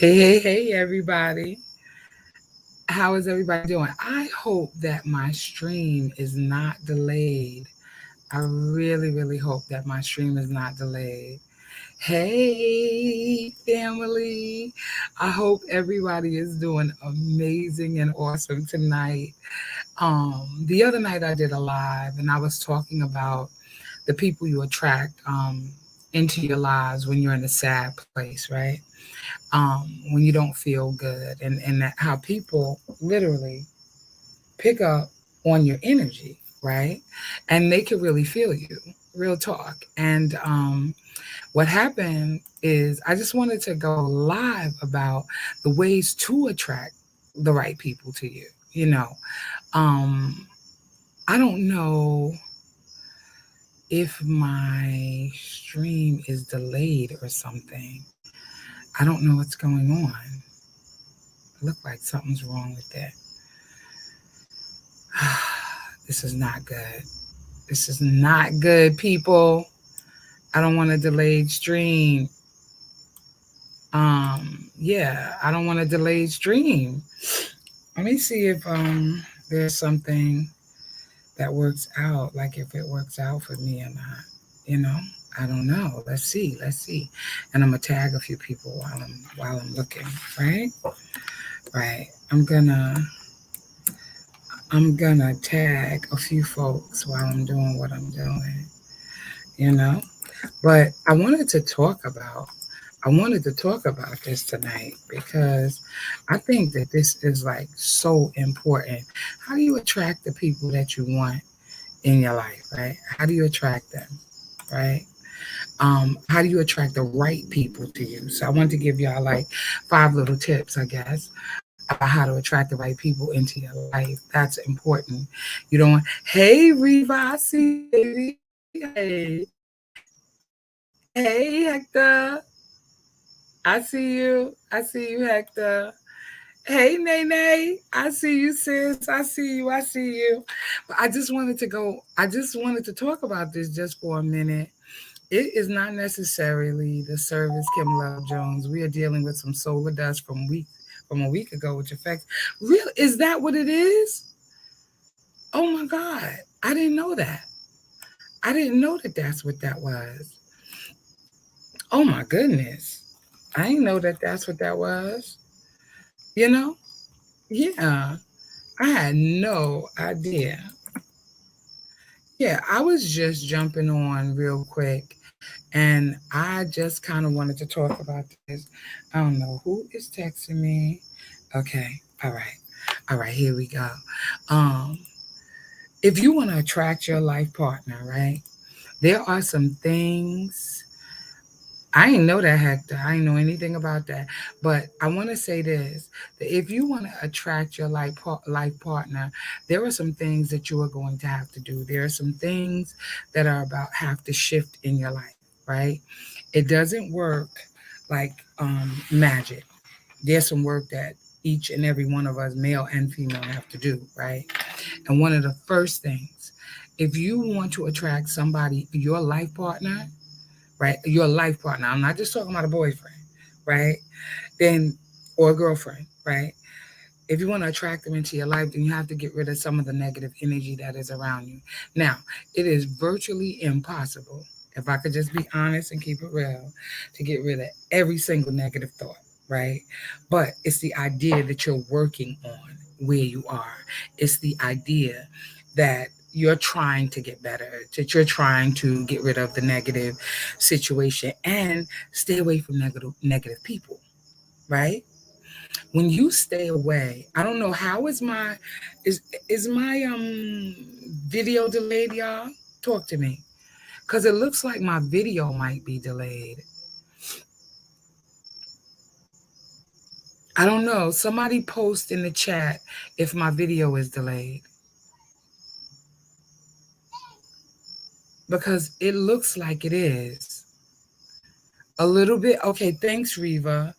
Hey, everybody. How is everybody doing? I hope that my stream is not delayed. I really hope that my stream is not delayed. Hey, family. I hope everybody is doing amazing and awesome tonight. The other night I did a live and I was talking about the people you attract into your lives when you're in a sad place, right? When you don't feel good, and that how people literally pick up on your energy, right? And they can really feel you, real talk. And what happened is I just wanted to go live about the ways to attract the right people to you. You know, um, I don't know if my stream is delayed or something. I don't know what's going on. It looked like something's wrong with that. This is not good. This is not good, people. I don't want a delayed stream. Yeah, I don't want a delayed stream. Let me see if there's something that works out, like if it works out for me or not. You know, I don't know. Let's see. Let's see. And I'm gonna tag a few people while I'm looking. Right. Right. I'm gonna tag a few folks while I'm doing what I'm doing. You know. But I wanted to talk about this tonight because I think that this is like so important. How do you attract the people that you want in your life, right? How do you attract them, right? How do you attract the right people to you? So I wanted to give y'all like 5 little tips, I guess, about how to attract the right people into your life. That's important. You don't want, hey Reva, I see you, baby. Hey Hector. I see you. I see you, Hector. Hey, Nene. I see you, sis. I see you. I see you. But I just wanted to talk about this just for a minute. It is not necessarily the service Kim Love Jones. We are dealing with some solar dust from a week ago, which affects real. Is that what it is? Oh my God. I didn't know that. I didn't know that that's what that was. Oh my goodness. I didn't know that that's what that was. You know? Yeah. I had no idea. Yeah, I was just jumping on real quick and I just kind of wanted to talk about this. I don't know who is texting me. Okay. All right. All right, here we go. Um if you want to attract your life partner, right? There are some things I didn't know that, Hector. I didn't know anything about that. But I want to say this, that if you want to attract your life partner, there are some things that you are going to have to do. There are some things that are about have to shift in your life, right? It doesn't work like magic. There's some work that each and every one of us, male and female, have to do, right? And one of the first things, if you want to attract somebody, your life partner, right? Your life partner. I'm not just talking about a boyfriend, right? Then or a girlfriend, right? If you want to attract them into your life, then you have to get rid of some of the negative energy that is around you. Now, it is virtually impossible, if I could just be honest and keep it real, to get rid of every single negative thought, right? But it's the idea that you're working on where you are. It's the idea that you're trying to get better, that you're trying to get rid of the negative situation and stay away from negative people, right? When you stay away, I don't know how is is my video delayed, y'all? Talk to me. Cause it looks like my video might be delayed. I don't know. Somebody post in the chat if my video is delayed. Because it looks like it is. A little bit. Okay, thanks, Reva.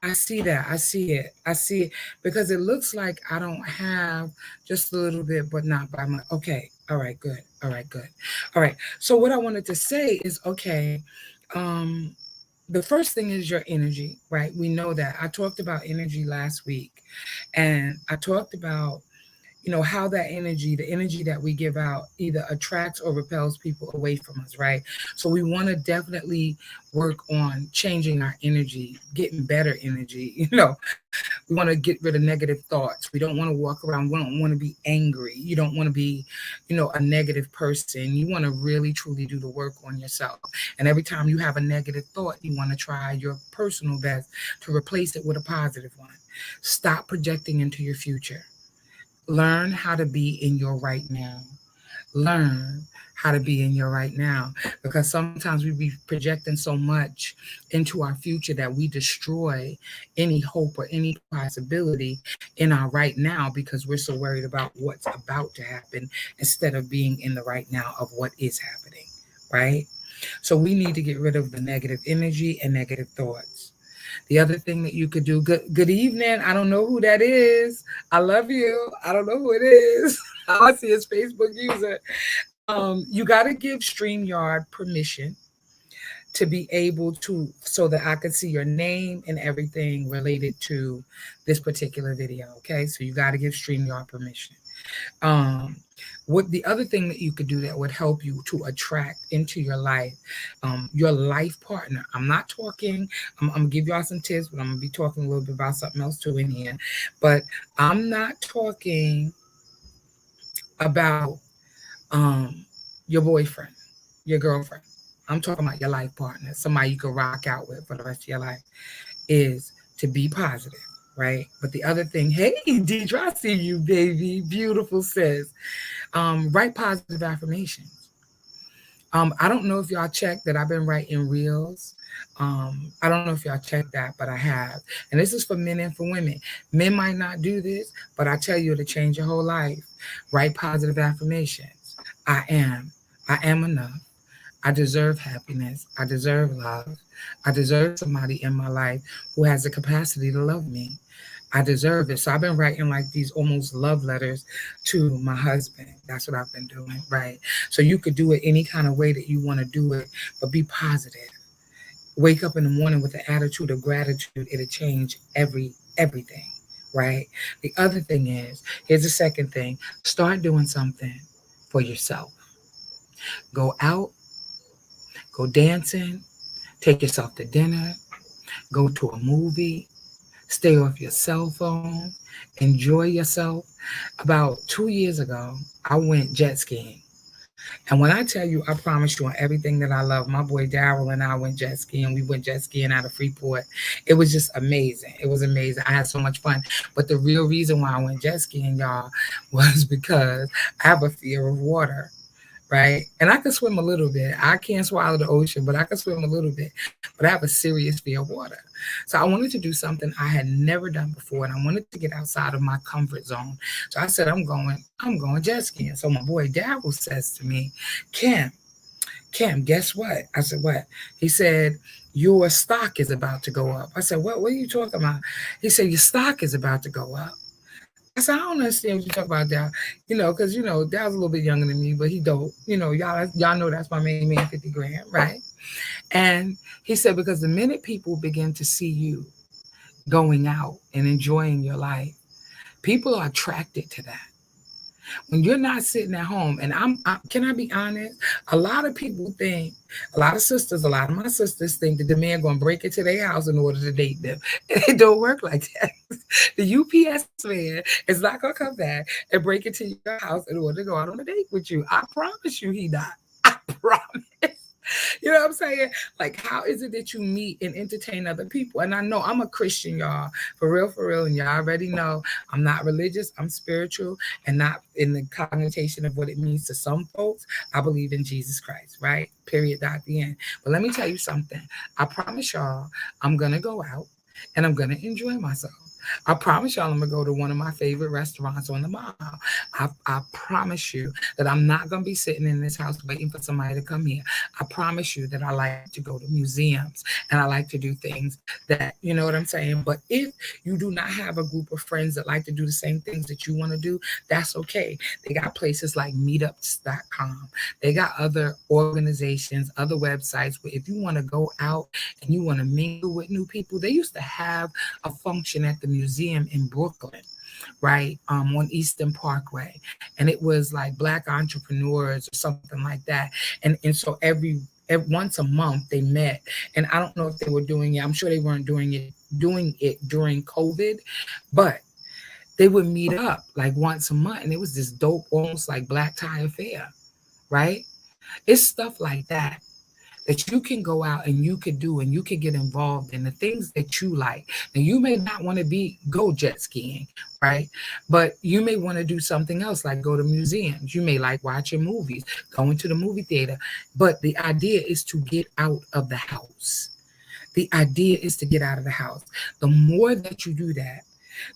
I see that. I see it. I see it. Because it looks like I don't have just a little bit, but not by much. Okay. All right, good. All right, good. All right. So what I wanted to say is okay. Um, the first thing is your energy, right? We know that. I talked about energy last week, and I talked about, how that energy, the energy that we give out, either attracts or repels people away from us, right? So we want to definitely work on changing our energy, getting better energy. We want to get rid of negative thoughts. We don't want to walk around, we don't want to be angry. You don't want to be, a negative person. You want to really truly do the work on yourself. And every time you have a negative thought, you want to try your personal best to replace it with a positive one. Stop projecting into your future. Learn how to be in your right now. Learn how to be in your right now, because sometimes we be projecting so much into our future that we destroy any hope or any possibility in our right now, because we're so worried about what's about to happen instead of being in the right now of what is happening, right? So we need to get rid of the negative energy and negative thoughts. The other thing that you could do, good evening. I don't know who that is. I love you. I don't know who it is. All I see is Facebook user. You got to give StreamYard permission to be able to, so that I could see your name and everything related to this particular video. Okay, so you got to give StreamYard permission. Um, what the other thing that you could do that would help you to attract into your life partner. I'm not talking. I'm gonna give y'all some tips, but I'm gonna be talking a little bit about something else too in here. But I'm not talking about um your boyfriend, your girlfriend. I'm talking about your life partner, somebody you can rock out with for the rest of your life. Is to be positive, right? But the other thing, hey, Deidre, I see you, baby. Beautiful sis. Write positive affirmations. I don't know if y'all checked that I've been writing reels. I don't know if y'all checked that, but I have. And this is for men and for women. Men might not do this, but I tell you, it'll change your whole life. Write positive affirmations. I am. I am enough. I deserve happiness. I deserve love. I deserve somebody in my life who has the capacity to love me. I deserve it. So I've been writing like these almost love letters to my husband. That's what I've been doing, right? So you could do it any kind of way that you want to do it, but be positive. Wake up in the morning with the attitude of gratitude. It'll change everything, right? The other thing is, here's the second thing. Start doing something for yourself. Go out, go dancing, take yourself to dinner, go to a movie, stay off your cell phone, enjoy yourself. About 2 years ago, I went jet skiing. And when I tell you, I promise you on everything that I love, my boy Daryl and I went jet skiing. We went jet skiing out of Freeport. It was just amazing. It was amazing. I had so much fun. But the real reason why I went jet skiing, y'all, was because I have a fear of water, right? And I can swim a little bit. I can't swallow the ocean, but I can swim a little bit. But I have a serious fear of water. So I wanted to do something I had never done before, and I wanted to get outside of my comfort zone. So I said, I'm going jet skiing. So my boy Daryl says to me, Kim, Kim, guess what? I said, what? He said, your stock is about to go up. I said, what are you talking about? He said, your stock is about to go up. I said, I don't understand what you talk about, Dal. Because Dal's a little bit younger than me, but he dope. Y'all know that's my main man, 50 grand, right? And he said, because the minute people begin to see you going out and enjoying your life, people are attracted to that. When you're not sitting at home, and can I be honest? A lot of people think, a lot of sisters, a lot of my sisters think that the man gonna break into their house in order to date them. It don't work like that. The UPS man is not gonna come back and break into your house in order to go out on a date with you. I promise you, he not. I promise. You know what I'm saying? Like, how is it that you meet and entertain other people? And I know I'm a Christian, y'all, for real. And y'all already know I'm not religious, I'm spiritual, and not in the connotation of what it means to some folks. I believe in Jesus Christ, right? Period. Dot. The end. But let me tell you something. I promise y'all, I'm going to go out and I'm going to enjoy myself. I promise y'all I'm gonna go to one of my favorite restaurants on the mall. I promise you that I'm not gonna be sitting in this house waiting for somebody to come here. I promise you that I like to go to museums and I like to do things that, you know what I'm saying? But if you do not have a group of friends that like to do the same things that you want to do, that's okay. They got places like meetups.com. They got other organizations, other websites where if you want to go out and you want to mingle with new people, they used to have a function at the museum in Brooklyn, right, on Eastern Parkway, and it was like Black entrepreneurs or something like that, and so once a month they met, and I don't know if they were doing it. I'm sure they weren't doing it during COVID, but they would meet up like once a month, and it was this dope, almost like black tie affair, right? It's stuff like that you can go out and you could do and you could get involved in the things that you like. Now you may not want to go jet skiing, right? But you may want to do something else like go to museums. You may like watching movies, going to the movie theater. But the idea is to get out of the house. The idea is to get out of the house. The more that you do that,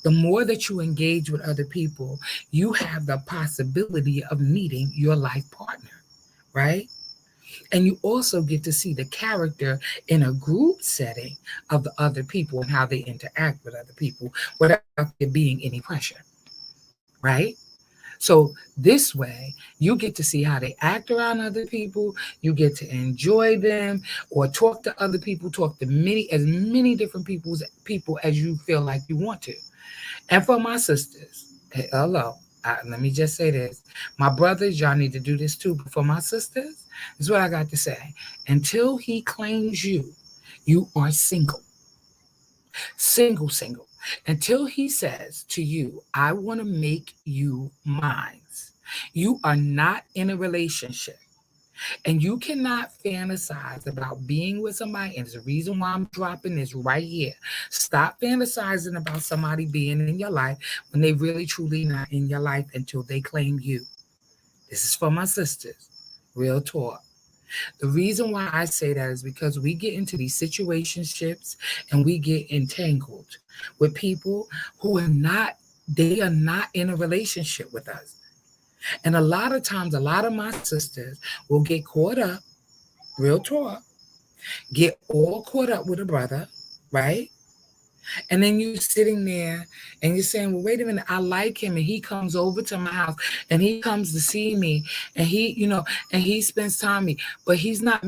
the more that you engage with other people, you have the possibility of meeting your life partner, right? And you also get to see the character in a group setting of the other people and how they interact with other people without there being any pressure, right? So this way, you get to see how they act around other people. You get to enjoy them or talk to other people, talk to as many different people as you feel like you want to. And for my sisters, hey, hello, let me just say this. My brothers, y'all need to do this too. But for my sisters, this is what I got to say. Until he claims you, you are single. Single, single. Until he says to you, I want to make you mine. You are not in a relationship. And you cannot fantasize about being with somebody. And there's a reason why I'm dropping this right here. Stop fantasizing about somebody being in your life when they really truly not in your life until they claim you. This is for my sisters. Real talk. The reason why I say that is because we get into these situationships and we get entangled with people who they are not in a relationship with us. And a lot of times, a lot of my sisters will get caught up, real talk, get all caught up with a brother, right? And then you sitting there and you're saying, well, wait a minute, I like him. And he comes over to my house and he comes to see me and and he spends time with me, but he's not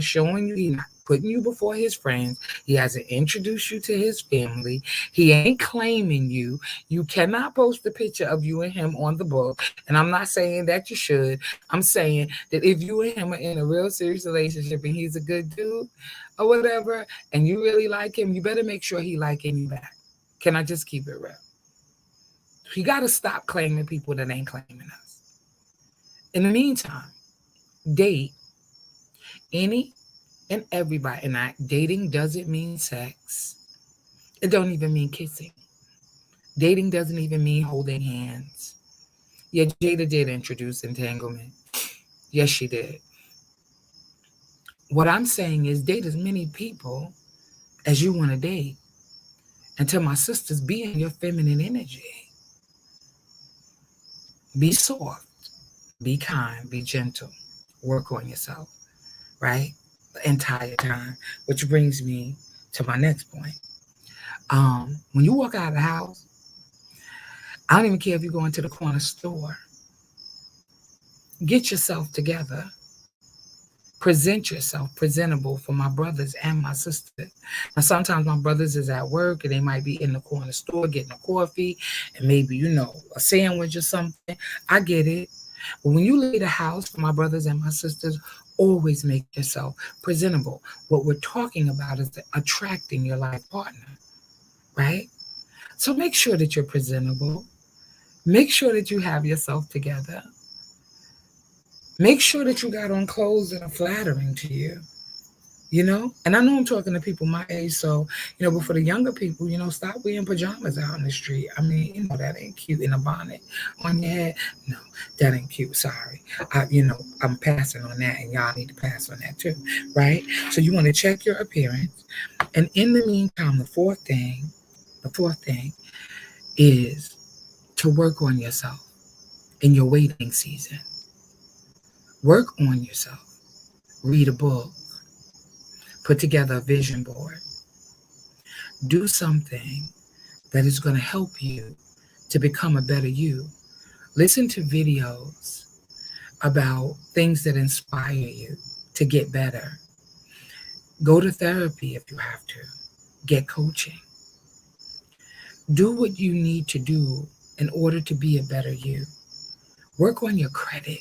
showing you, he's not putting you before his friends. He hasn't introduced you to his family. He ain't claiming you. You cannot post a picture of you and him on the book. And I'm not saying that you should. I'm saying that if you and him are in a real serious relationship and he's a good dude or whatever, and you really like him, you better make sure he liking you back. Can I just keep it real? We got to stop claiming people that ain't claiming us. In the meantime, date any and everybody. And dating doesn't mean sex. It don't even mean kissing. Dating doesn't even mean holding hands. Yeah, Jada did introduce entanglement. Yes, she did. What I'm saying is date as many people as you want to date. And to my sisters, be in your feminine energy. Be soft, be kind, be gentle. Work on yourself, right? The entire time. Which brings me to my next point. When you walk out of the house, I don't even care if you go into the corner store. Get yourself together. Present yourself presentable for my brothers and my sisters. Now, sometimes my brothers is at work and they might be in the corner store getting a coffee and maybe, a sandwich or something. I get it. But when you leave the house for my brothers and my sisters, always make yourself presentable. What we're talking about is attracting your life partner, right? So make sure that you're presentable. Make sure that you have yourself together. Make sure that you got on clothes that are flattering to you, And I know I'm talking to people my age, so, but for the younger people, stop wearing pajamas out in the street. I mean, that ain't cute in a bonnet on your head. No, that ain't cute. Sorry. I'm passing on that, and y'all need to pass on that too, right? So you want to check your appearance. And in the meantime, the The fourth thing is to work on yourself in your waiting season. Work on yourself. Read a book. Put together a vision board. Do something that is going to help you to become a better you. Listen to videos about things that inspire you to get better. Go to therapy if you have to. Get coaching. Do what you need to do in order to be a better you. Work on your credit.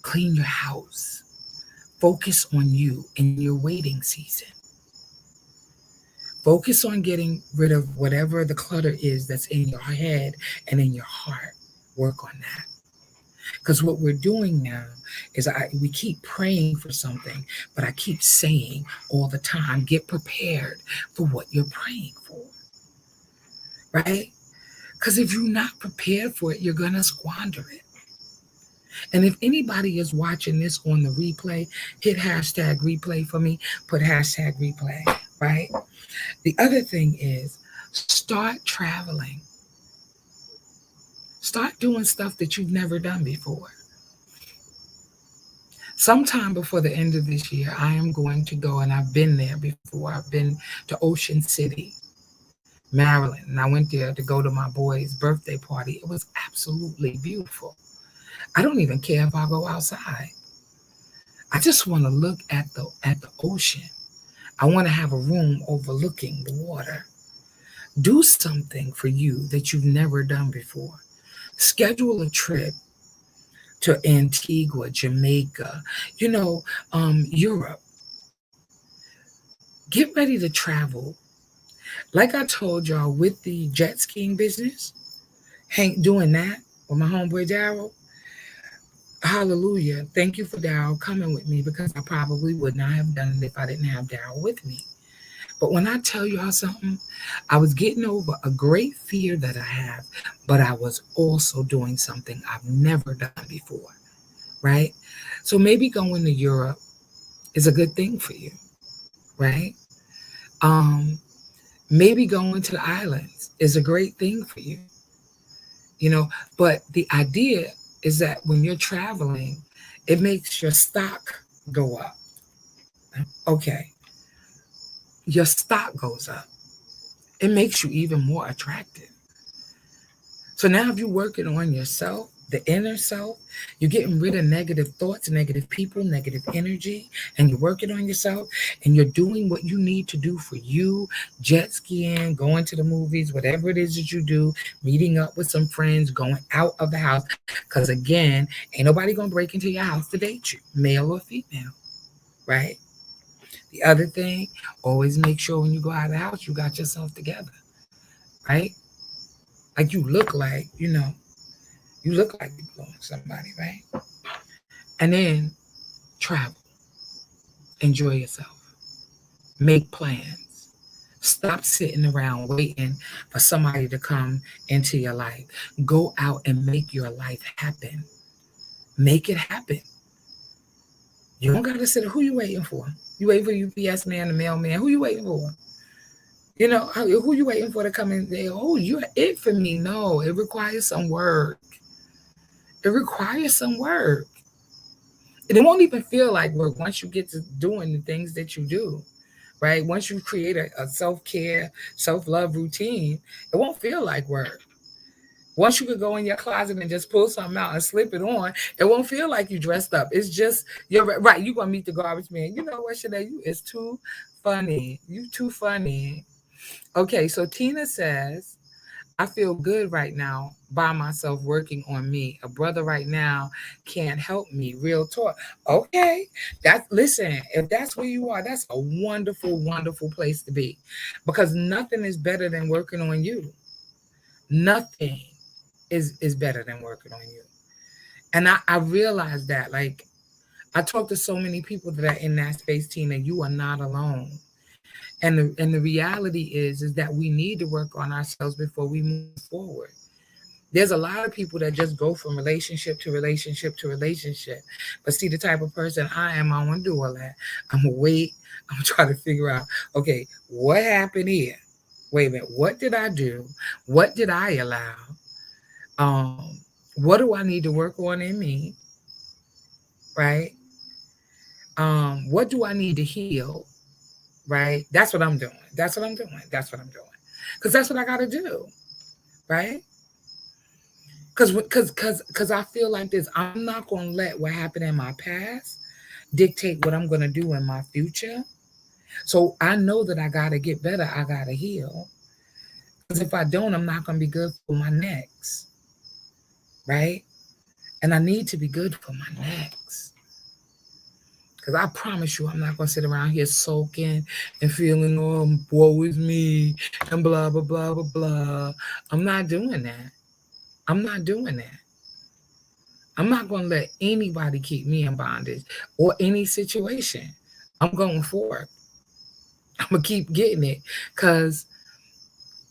Clean your house. Focus on you in your waiting season. Focus on getting rid of whatever the clutter is that's in your head and in your heart. Work on that. Because what we're doing now is we keep praying for something, but I keep saying all the time, get prepared for what you're praying for, right? Because if you're not prepared for it, you're going to squander it. And if anybody is watching this on the replay, hit hashtag replay for me, put hashtag replay, right? The other thing is start traveling. Start doing stuff that you've never done before. Sometime before the end of this year, I am going to go, and I've been there before. I've been to Ocean City, Maryland, and I went there to go to my boy's birthday party. It was absolutely beautiful. I don't even care if I go outside. I just want to look at the ocean. I want to have a room overlooking the water. Do something for you that you've never done before. Schedule a trip to Antigua, Jamaica, Europe. Get ready to travel. Like I told y'all with the jet skiing business, doing that with my homeboy Daryl. Hallelujah. Thank you for Daryl coming with me, because I probably would not have done it if I didn't have Daryl with me. But when I tell y'all something, I was getting over a great fear that I have, but I was also doing something I've never done before, right? So maybe going to Europe is a good thing for you, right? Maybe going to the islands is a great thing for you, but the idea is that when you're traveling, it makes your stock go up. Okay. Your stock goes up. It makes you even more attractive. So now if you're working on yourself, the inner self, you're getting rid of negative thoughts, negative people, negative energy, and you're working on yourself, and you're doing what you need to do for you, jet skiing, going to the movies, whatever it is that you do, meeting up with some friends, going out of the house. Because again, ain't nobody going to break into your house to date you, male or female, right? The other thing, always make sure when you go out of the house, you got yourself together, right? Like you look like, you look like you belong to somebody, right? And then travel. Enjoy yourself. Make plans. Stop sitting around waiting for somebody to come into your life. Go out and make your life happen. Make it happen. You don't got to sit there. Who you waiting for? You waiting for the UPS man, the mailman. Who you waiting for? Who you waiting for to come in there? Oh, you're it for me. No, it requires some work. It requires some work. And it won't even feel like work once you get to doing the things that you do, right? Once you create a self-care, self-love routine, it won't feel like work. Once you could go in your closet and just pull something out and slip it on, it won't feel like you dressed up. It's just, you're right. You're going to meet the garbage man. You know what, Shanae? You is too funny. You too funny. Okay, so Tina says, I feel good right now by myself working on me. A brother right now can't help me. Real talk. Okay. Listen, if that's where you are, that's a wonderful, wonderful place to be. Because nothing is better than working on you. Nothing is better than working on you. And I realize that, like, I talk to so many people that are in that space, Tina. You are not alone. And the reality is that we need to work on ourselves before we move forward. There's a lot of people that just go from relationship to relationship to relationship. But see, the type of person I am, I want to do all that. I'm going to wait. I'm going to try to figure out, okay, what happened here? Wait a minute. What did I do? What did I allow? What do I need to work on in me? Right? What do I need to heal? Right? That's what I'm doing. That's what I'm doing. That's what I'm doing. Because that's what I got to do. Right? Because I feel like this. I'm not going to let what happened in my past dictate what I'm going to do in my future. So I know that I got to get better. I got to heal. Because if I don't, I'm not going to be good for my next. Right? And I need to be good for my next. Because I promise you, I'm not going to sit around here sulking and feeling, oh, woe is me, and blah, blah, blah, blah, blah. I'm not doing that. I'm not doing that. I'm not going to let anybody keep me in bondage or any situation. I'm going forward. I'm going to keep getting it because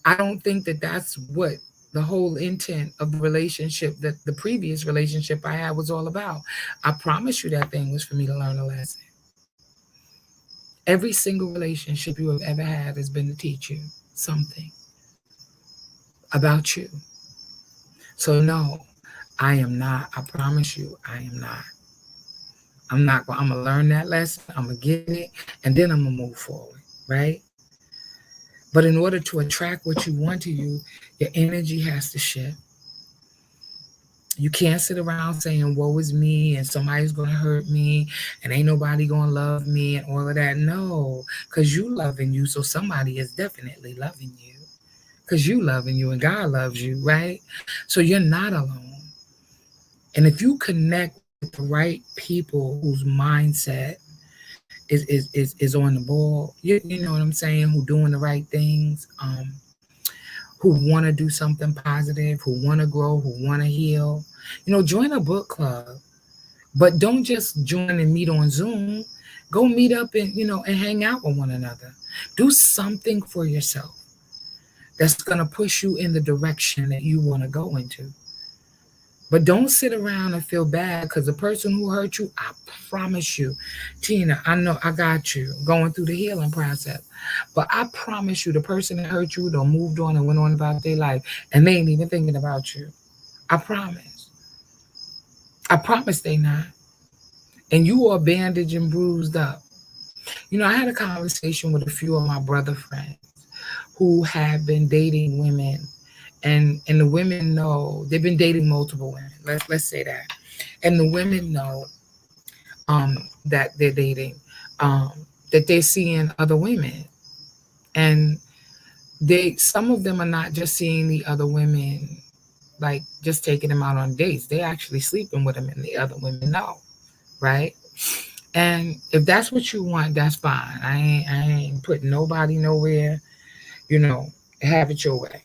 I don't think that that's what the whole intent of the relationship, that the previous relationship I had, was all about. I promise you that thing was for me to learn a lesson. Every single relationship you have ever had has been to teach you something about you. So no, I am not. I promise you, I am not. I'm not going. I'm gonna learn that lesson. I'm gonna get it, and then I'm gonna move forward, right? But in order to attract what you want to you, your energy has to shift. You can't sit around saying, woe is me, and somebody's going to hurt me, and ain't nobody going to love me, and all of that. No, because you loving you, so somebody is definitely loving you. Because you loving you, and God loves you, right? So you're not alone. And if you connect with the right people whose mindset is on the ball, you know what I'm saying, who doing the right things, who want to do something positive, who want to grow, who want to heal. Join a book club, but don't just join and meet on Zoom. Go meet up and hang out with one another. Do something for yourself that's going to push you in the direction that you want to go into. But don't sit around and feel bad because the person who hurt you, I promise you, Tina, I know I got you going through the healing process. But I promise you, the person that hurt you, they moved on and went on about their life, and they ain't even thinking about you. I promise. I promise they not. And you are bandaged and bruised up. I had a conversation with a few of my brother friends who have been dating women, and the women know they've been dating multiple women. Let's say that, and the women know that they're dating, um, that they're seeing other women, and some of them are not just seeing the other women, like just taking them out on dates. They actually sleeping with them, and the other women know, right? And if that's what you want, that's fine. I ain't putting nobody nowhere. You know, have it your way.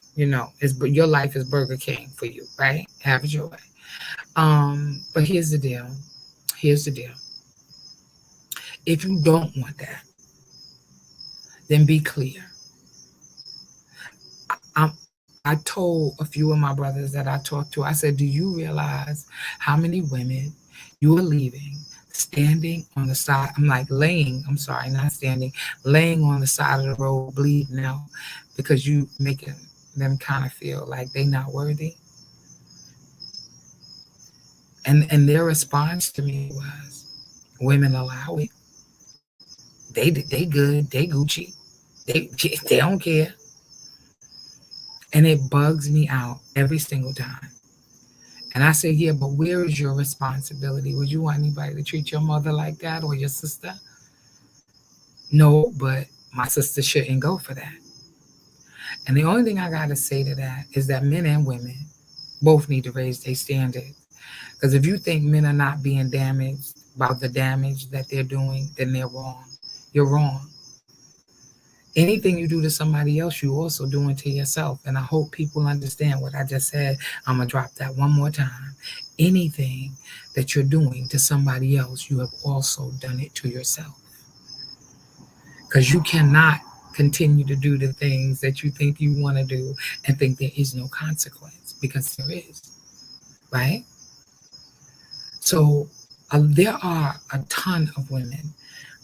But your life is Burger King for you, right? Have it your way. But here's the deal. Here's the deal. If you don't want that, then be clear. I told a few of my brothers that I talked to, I said, do you realize how many women you are leaving standing on the side? I'm like laying, I'm sorry, not standing, laying on the side of the road bleeding out because you making them kind of feel like they not worthy. And their response to me was, women allow it. They good, they Gucci, they they don't care. And it bugs me out every single time. And I say, yeah, but where is your responsibility? Would you want anybody to treat your mother like that or your sister? No, but my sister shouldn't go for that. And the only thing I got to say to that is that men and women both need to raise their standards. Because if you think men are not being damaged about the damage that they're doing, then they're wrong. You're wrong. Anything you do to somebody else, you also doing to yourself. And I hope people understand what I just said. I'm going to drop that one more time. Anything that you're doing to somebody else, you have also done it to yourself. Because you cannot continue to do the things that you think you want to do and think there is no consequence, because there is, right? So There are a ton of women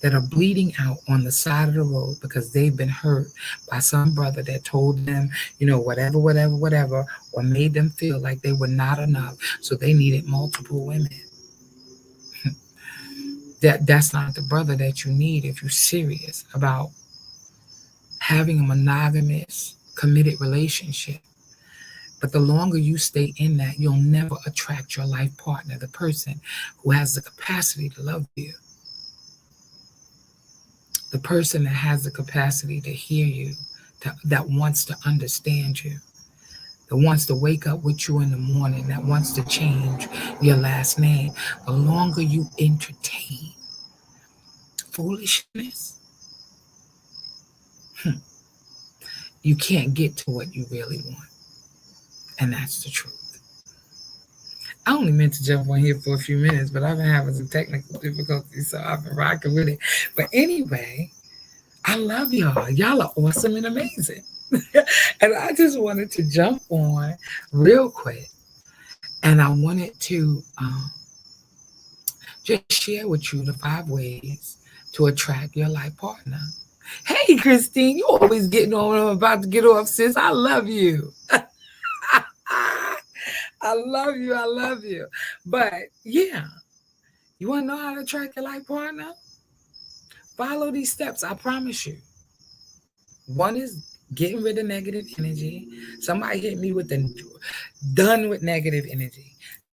that are bleeding out on the side of the road because they've been hurt by some brother that told them, whatever, whatever, whatever, or made them feel like they were not enough. So they needed multiple women. That's not the brother that you need if you're serious about having a monogamous, committed relationship. But the longer you stay in that, you'll never attract your life partner, the person who has the capacity to love you, the person that has the capacity to hear you, that wants to understand you, that wants to wake up with you in the morning, that wants to change your last name. The longer you entertain foolishness, you can't get to what you really want. And that's the truth. I only meant to jump on here for a few minutes, but I've been having some technical difficulties, so I've been rocking with it. But anyway, I love y'all. Y'all are awesome and amazing. And I just wanted to jump on real quick. And I wanted to just share with you the 5 ways to attract your life partner. Hey, Christine, you always getting on. I'm about to get off, sis. I love you. I love you. I love you. But yeah, you want to know how to attract your life partner? Follow these steps. I promise you. One is getting rid of negative energy. Somebody hit me with the done with negative energy.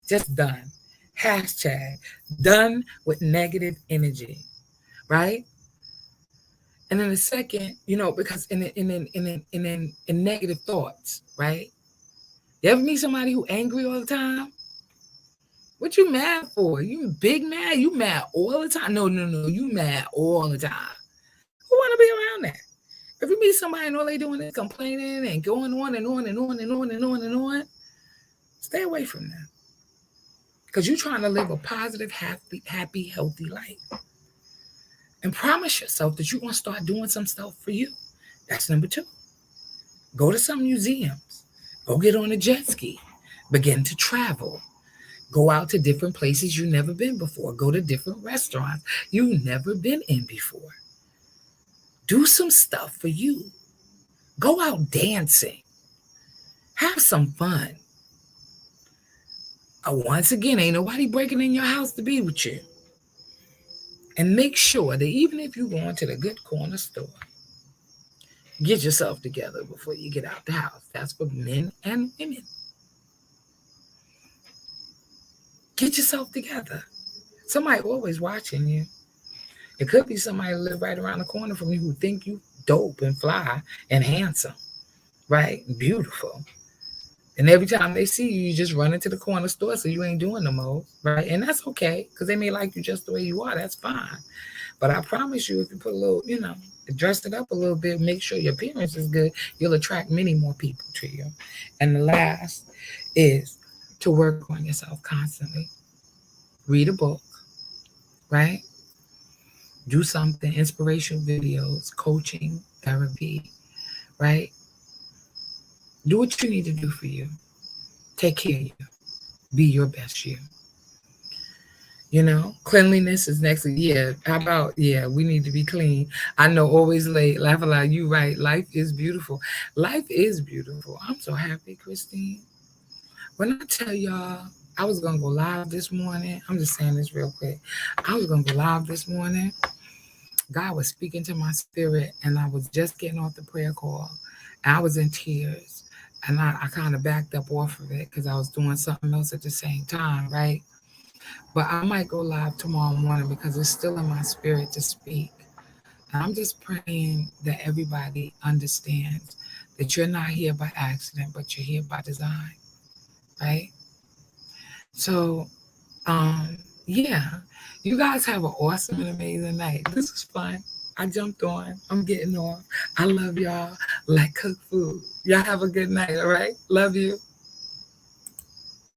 Just done. Hashtag done with negative energy. Right? And then the second, because in negative thoughts, right? You ever meet somebody who angry all the time? What you mad for? You big mad? You mad all the time? No. You mad all the time. Who want to be around that? If you meet somebody and all they doing is complaining and going on and on and on and on and on and on, stay away from them. Because you're trying to live a positive, happy, healthy life. And promise yourself that you're going to start doing some stuff for you. That's number 2. Go to some museums. Go get on a jet ski. Begin to travel. Go out to different places you've never been before. Go to different restaurants you've never been in before. Do some stuff for you. Go out dancing. Have some fun. Once again, ain't nobody breaking in your house to be with you. And make sure that even if you're going to the good corner store, get yourself together before you get out the house. That's for men and women. Get yourself together. Somebody always watching you. It could be somebody who live right around the corner from you who think you dope and fly and handsome, right? Beautiful. And every time they see you, you just run into the corner store, so you ain't doing the most, right? And that's okay, because they may like you just the way you are. That's fine. But I promise you, if you put a little, dressed it up a little bit, make sure your appearance is good, you'll attract many more people to you. And the last is to work on yourself constantly. Read a book, right? Do something, inspirational videos, coaching, therapy, right? Do what you need to do for you. Take care of you. Be your best you. Cleanliness is next. Yeah, how about, we need to be clean. I know, always late, laugh aloud. You right. Life is beautiful. Life is beautiful. I'm so happy, Christine. When I tell y'all, I was going to go live this morning. I'm just saying this real quick. I was going to go live this morning. God was speaking to my spirit, and I was just getting off the prayer call. And I was in tears, and I kind of backed up off of it because I was doing something else at the same time, right? But I might go live tomorrow morning because it's still in my spirit to speak. And I'm just praying that everybody understands that you're not here by accident, but you're here by design, right? So, yeah, you guys have an awesome and amazing night. This is fun. I jumped on. I'm getting on. I love y'all like cook food. Y'all have a good night, all right? Love you.